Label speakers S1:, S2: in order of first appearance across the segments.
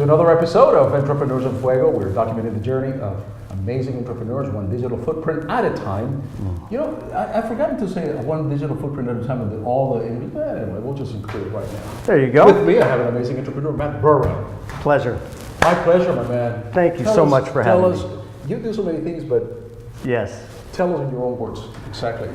S1: to another episode of Entrepreneurs in Fuego. We're documenting the journey of amazing entrepreneurs, one digital footprint at a time. You know, I've forgotten to say one digital footprint at a time with all the, anyway, we'll just include it right now.
S2: There you go.
S1: With me, I have an amazing entrepreneur, Matt Burrow.
S2: Pleasure.
S1: My pleasure, my man.
S2: Thank you so much for having me.
S1: You do so many things, but
S2: yes,
S1: tell us in your own words exactly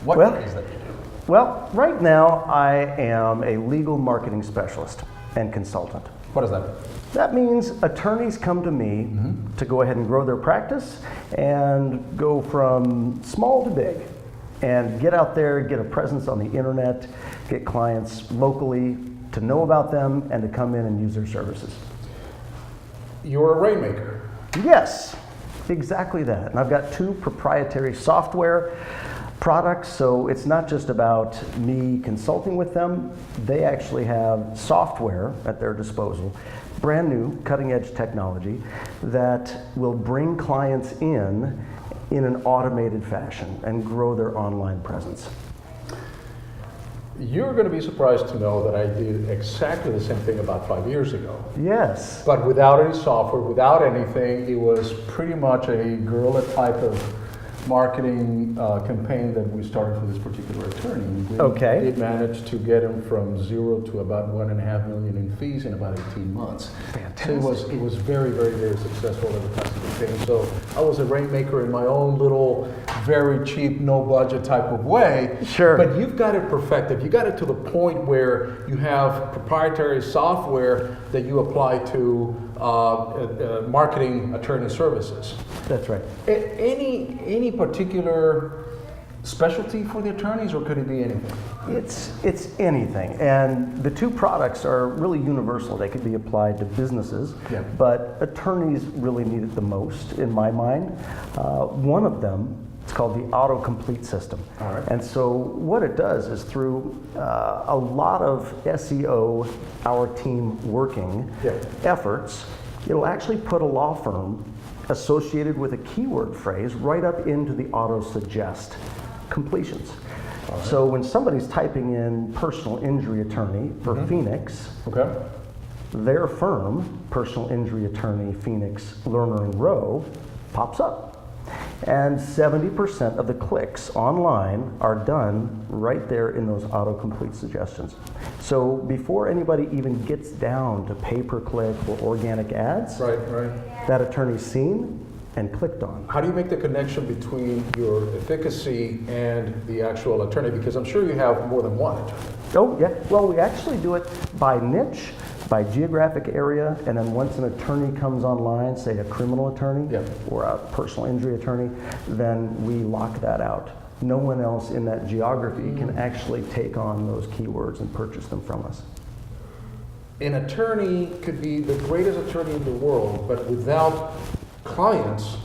S1: what is that you do?
S2: Well, right now I am a legal marketing specialist and consultant.
S1: What is that?
S2: That means attorneys come to me to go ahead and grow their practice and go from small to big and get out there, get a presence on the internet, get clients locally to know about them and to come in and use their services.
S1: You're a rainmaker.
S2: Yes, exactly that. And I've got 2 proprietary software products, so it's not just about me consulting with them. They actually have software at their disposal, brand new, cutting edge technology that will bring clients in an automated fashion and grow their online presence.
S1: You're going to be surprised to know that I did exactly the same thing about 5 years ago.
S2: Yes.
S1: But without any software, without anything, it was pretty much a guerrilla type of marketing campaign that we started for this particular attorney. We did manage to get him from 0 to about $1.5 million in fees in about 18 months.
S2: Fantastic.
S1: So it was very, very, very successful advertising campaign. So I was a rainmaker in my own little, very cheap, no budget type of way.
S2: Sure.
S1: But you've got it perfected. You got it to the point where you have proprietary software that you apply to marketing attorney services.
S2: That's right.
S1: Any particular specialty for the attorneys, or could it be anything?
S2: It's anything, and the 2 products are really universal. They could be applied to businesses, but attorneys really need it the most, in my mind. One of them, it's called the autocomplete system.
S1: All right.
S2: And so what it does is through a lot of SEO, our team working efforts, it'll actually put a law firm associated with a keyword phrase right up into the auto-suggest completions. Right. So when somebody's typing in personal injury attorney for Phoenix, their firm, personal injury attorney Phoenix Lerner and Rowe, pops up. And 70% of the clicks online are done right there in those autocomplete suggestions. So before anybody even gets down to pay-per-click or organic ads, that attorney's seen and clicked on.
S1: How do you make the connection between your efficacy and the actual attorney? Because I'm sure you have more than one attorney.
S2: Oh, yeah. Well, we actually do it by niche, by geographic area, and then once an attorney comes online, say a criminal attorney or a personal injury attorney, then we lock that out. No one else in that geography can actually take on those keywords and purchase them from us.
S1: An attorney could be the greatest attorney in the world, but without clients,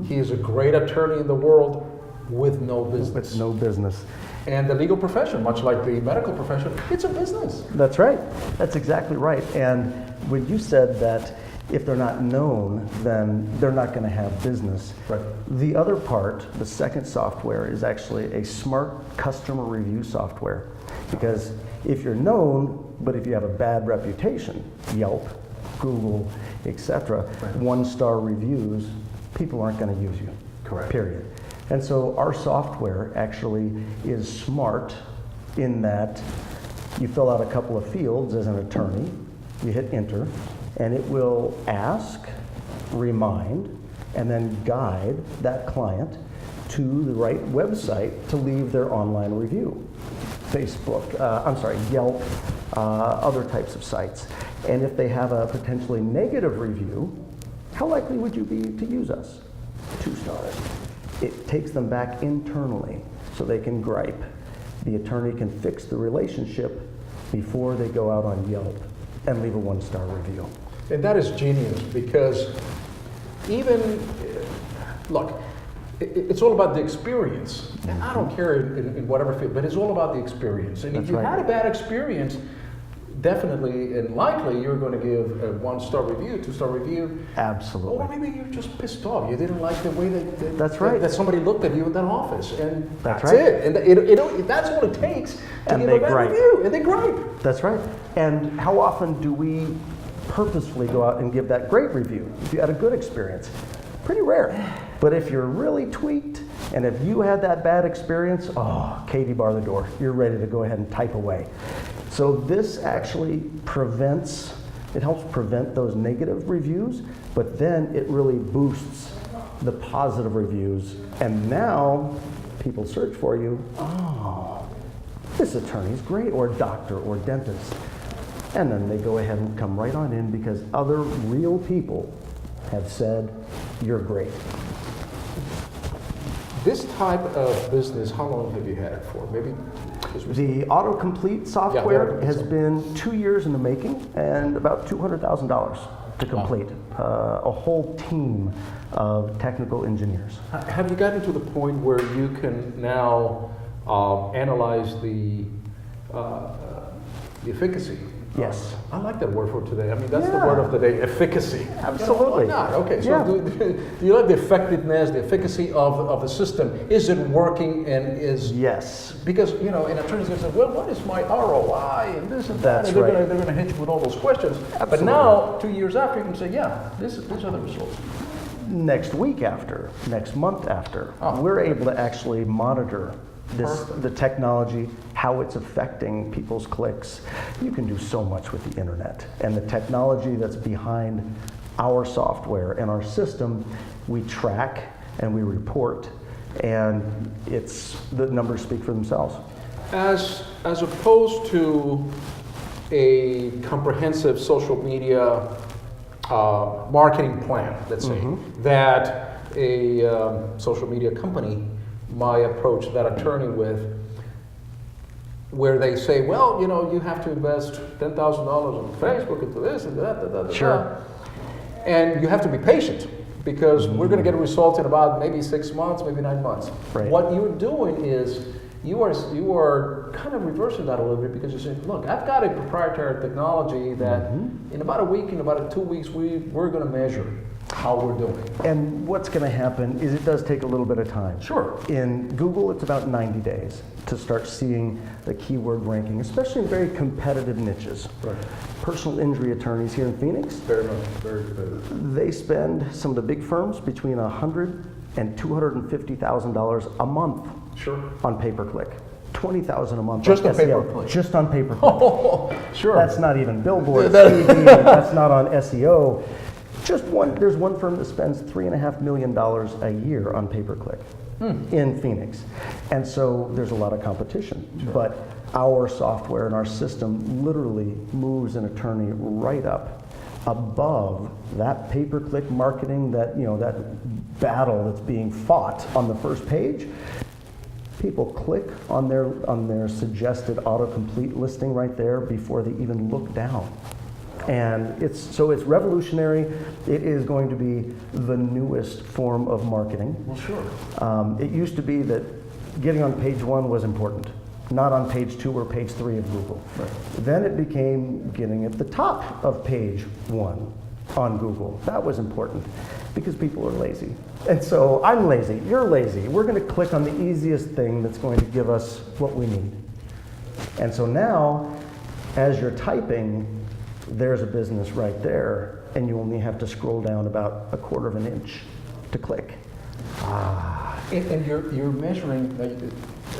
S1: he is a great attorney in the world with no business.
S2: With no business.
S1: And the legal profession, much like the medical profession, it's a business.
S2: That's right. That's exactly right. And when you said that if they're not known, then they're not going to have business.
S1: Right.
S2: The other part, the second software, is actually a smart customer review software. Because if you're known, but if you have a bad reputation, Yelp, Google, etc., 1-star reviews, people aren't going to use you.
S1: Correct.
S2: Period. And so our software actually is smart in that you fill out a couple of fields as an attorney, you hit enter, and it will ask, remind, and then guide that client to the right website to leave their online review. Facebook, Yelp, other types of sites. And if they have a potentially negative review, how likely would you be to use us? 2 stars. It takes them back internally so they can gripe. The attorney can fix the relationship before they go out on Yelp and leave a 1-star review.
S1: And that is genius, because look, it's all about the experience. And I don't care in whatever field, but it's all about the experience. And if you had a bad experience, definitely and likely you're going to give a 1-star review, 2-star review.
S2: Absolutely.
S1: Or maybe you're just pissed off. You didn't like the way
S2: that
S1: somebody looked at you in that office, and that's
S2: right.
S1: it. And that's what it takes to give a bad review. And they gripe.
S2: That's right. And how often do we purposefully go out and give that great review if you had a good experience. Pretty rare. But if you're really tweaked, and if you had that bad experience, oh, Katie, bar the door. You're ready to go ahead and type away. So this actually it helps prevent those negative reviews, but then it really boosts the positive reviews. And now people search for you. Oh, this attorney's great, or doctor, or dentist. And then they go ahead and come right on in because other real people have said, you're great.
S1: This type of business, how long have you had it for? Maybe
S2: the autocomplete software has been 2 years in the making and about $200,000 to complete. A whole team of technical engineers.
S1: Have you gotten to the point where you can now analyze the efficacy?
S2: Yes.
S1: I like that word for today. I mean, that's the word of the day, efficacy.
S2: Absolutely.
S1: Why not? Okay, so do you like the effectiveness, the efficacy of the system? Is it working and is...
S2: Yes.
S1: Because, you know, an attorney's going to say, well, what is my ROI and this and that?
S2: That's
S1: and
S2: right.
S1: They're going to hit you with all those questions.
S2: Absolutely.
S1: But now, 2 years after, you can say, yeah, these are the results.
S2: Next week after, next month after, we're able to actually monitor the technology, how it's affecting people's clicks. You can do so much with the internet. And the technology that's behind our software and our system, we track and we report, and the numbers speak for themselves.
S1: As opposed to a comprehensive social media marketing plan, let's say, that a social media company might approach that attorney with, where they say, well, you know, you have to invest $10,000 on Facebook into this and that,
S2: Sure.
S1: and you have to be patient because we're going to get a result in about maybe 6 months, maybe 9 months.
S2: Right.
S1: What you're doing is you are kind of reversing that a little bit because you're saying, look, I've got a proprietary technology that in about a week, in about 2 weeks, we're going to measure how we're doing.
S2: And what's going to happen is it does take a little bit of time.
S1: Sure.
S2: In Google, it's about 90 days to start seeing the keyword ranking, especially in very competitive niches.
S1: Right.
S2: Personal injury attorneys here in Phoenix,
S1: Very much, very competitive.
S2: they spend, some of the big firms, between $100,000 and $250,000 a month on pay-per-click. $20,000 a month
S1: Just on
S2: SEO.
S1: pay-per-click.
S2: Just on pay-per-click.
S1: Oh, sure.
S2: That's not even billboards, TV, that's not on SEO. There's one firm that spends $3.5 million a year on pay-per-click in Phoenix. And so there's a lot of competition. Sure. But our software and our system literally moves an attorney right up above that pay-per-click marketing, that battle that's being fought on the first page. People click on their suggested autocomplete listing right there before they even look down. And it's revolutionary. It is going to be the newest form of marketing.
S1: Well, sure.
S2: It used to be that getting on page 1 was important, not on page 2 or page 3 of Google.
S1: Right.
S2: Then it became getting at the top of page 1 on Google. That was important because people are lazy. And so I'm lazy, you're lazy. We're going to click on the easiest thing that's going to give us what we need. And so now, as you're typing, there's a business right there, and you only have to scroll down about 1/4 of an inch to click.
S1: And you're measuring,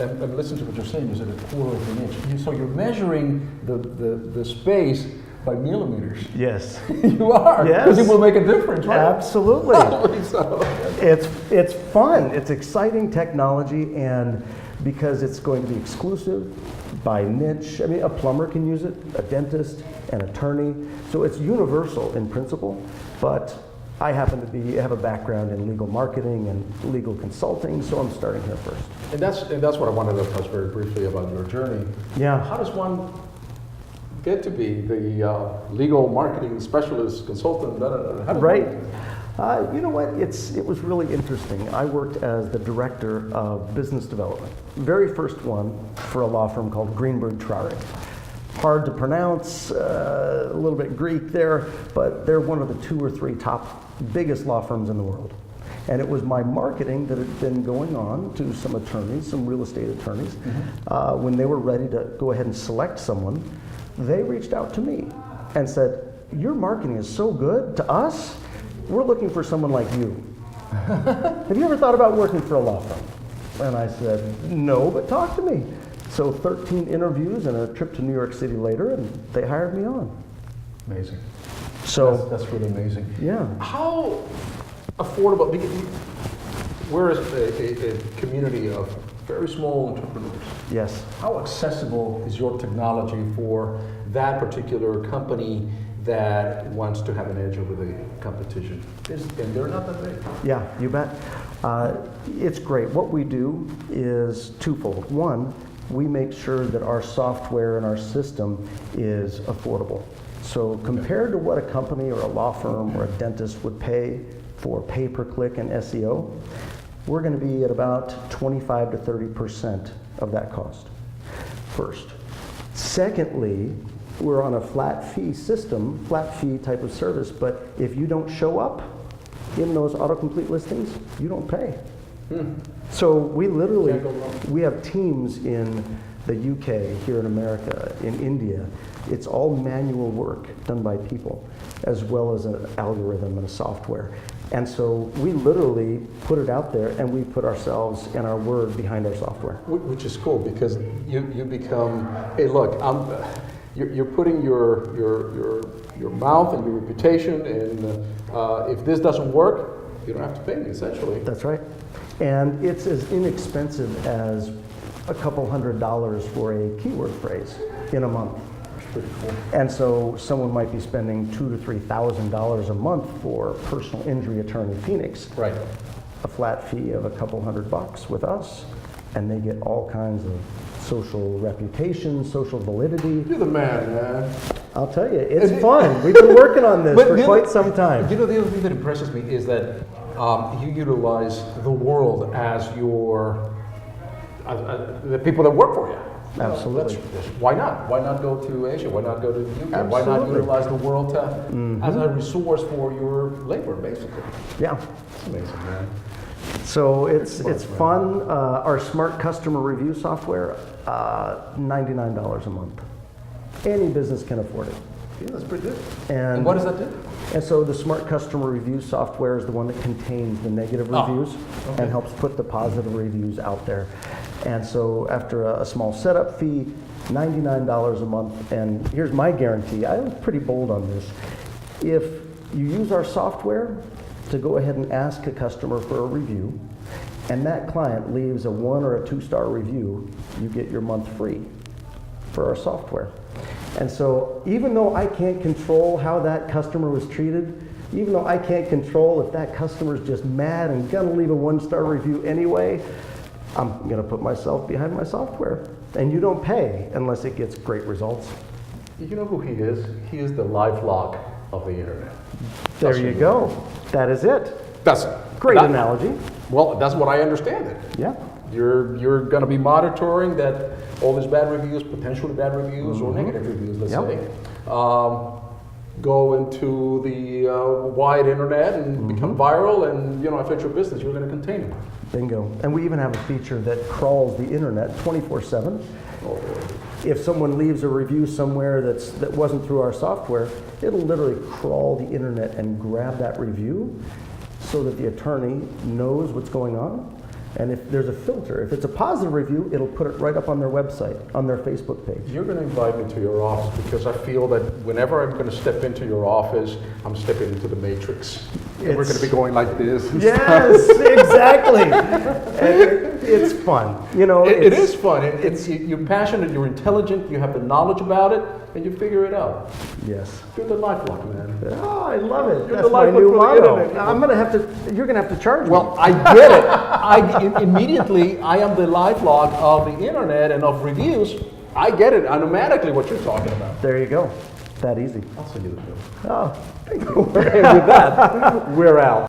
S1: and listen to what you're saying, you said 1/4 of an inch. So you're measuring the space by millimeters.
S2: Yes.
S1: You are.
S2: Yes.
S1: Because it will make a difference, right?
S2: Absolutely.
S1: So,
S2: It's fun. It's exciting technology, and because it's going to be exclusive by niche. I mean, a plumber can use it, a dentist, an attorney. So it's universal in principle, but I happen to have a background in legal marketing and legal consulting, so I'm starting here first.
S1: And that's what I wanted to touch very briefly about your journey.
S2: Yeah.
S1: How does one get to be the legal marketing specialist, consultant?
S2: Right. You know what? It was really interesting. I worked as the director of business development, very first one for a law firm called Greenberg Traurig. Hard to pronounce, a little bit Greek there, but they're one of the 2 or 3 top biggest law firms in the world. And it was my marketing that had been going on to some attorneys, some real estate attorneys. When they were ready to go ahead and select someone, they reached out to me and said, your marketing is so good to us, we're looking for someone like you. Have you ever thought about working for a law firm? And I said, no, but talk to me. So 13 interviews and a trip to New York City later, and they hired me on.
S1: Amazing.
S2: So
S1: that's really amazing.
S2: Yeah.
S1: How affordable, because we're a community of very small entrepreneurs.
S2: Yes.
S1: How accessible is your technology for that particular company that wants to have an edge over the competition? And they're not that big.
S2: Yeah, you bet. It's great. What we do is twofold. One, we make sure that our software and our system is affordable. So compared to what a company or a law firm or a dentist would pay for pay-per-click and SEO, we're going to be at about 25 to 30% of that cost, first. Secondly, we're on a flat fee system, flat fee type of service, but if you don't show up in those autocomplete listings, you don't pay. So we literally, we have teams in the UK, here in America, in India. It's all manual work done by people, as well as an algorithm and a software. And so we literally put it out there, and we put ourselves and our word behind our software.
S1: Which is cool, because you become, hey, look, you're putting your mouth and your reputation, and if this doesn't work, you don't have to pay me, essentially.
S2: That's right. And it's as inexpensive as a couple $100 for a keyword phrase in a month.
S1: That's pretty cool.
S2: And so someone might be spending $2,000 to $3,000 a month for personal injury attorney Phoenix.
S1: Right.
S2: A flat fee of a couple $100 with us, and they get all kinds of social reputation, social validity.
S1: You're the man.
S2: I'll tell you, it's fun. We've been working on this for quite some time.
S1: You know, the other thing that impresses me is that you utilize the world as your, the people that work for you.
S2: Absolutely.
S1: Why not? Why not go to Asia? Why not go to the UK?
S2: Absolutely.
S1: Why not utilize the world to, as a resource for your labor, basically?
S2: Yeah.
S1: It's amazing, man.
S2: So it's fun. Our smart customer review software, $99 a month. Any business can afford it.
S1: Yeah, that's pretty good.
S2: And
S1: what does that do?
S2: And so the smart customer review software is the one that contains the negative reviews and helps put the positive reviews out there. And so after a small setup fee, $99 a month, and here's my guarantee. I was pretty bold on this. If you use our software to go ahead and ask a customer for a review, and that client leaves a 1 or a 2-star review, you get your month free for our software. And so even though I can't control how that customer was treated, even though I can't control if that customer's just mad and gonna leave a 1-star review anyway, I'm gonna put myself behind my software. And you don't pay unless it gets great results.
S1: You know who he is? He is the LifeLock of the internet.
S2: There you go. That is it.
S1: That's
S2: Great analogy.
S1: Well, that's what I understand it.
S2: Yeah.
S1: You're going to be monitoring that all these bad reviews, potentially bad reviews or negative reviews, let's say, go into the wide internet and become viral, and affect your business. You're going to contain it.
S2: Bingo. And we even have a feature that crawls the internet 24/7. If someone leaves a review somewhere that wasn't through our software, it'll literally crawl the internet and grab that review so that the attorney knows what's going on. And if there's a filter, if it's a positive review, it'll put it right up on their website, on their Facebook page.
S1: You're going to invite me to your office, because I feel that whenever I'm going to step into your office, I'm stepping into the matrix. And we're going to be going like this.
S2: Yes, exactly. And it's fun.
S1: It is fun. You're passionate, you're intelligent, you have the knowledge about it, and you figure it out.
S2: Yes.
S1: You're the LifeLock, man.
S2: Oh, I love it.
S1: You're
S2: That's my new motto. You're gonna have to charge me.
S1: Well, I get it. Immediately, I am the LifeLock of the internet and of reviews. I get it automatically what you're talking about.
S2: There you go. That easy.
S1: I'll send you the bill.
S2: Oh, thank you.
S1: With that, we're out.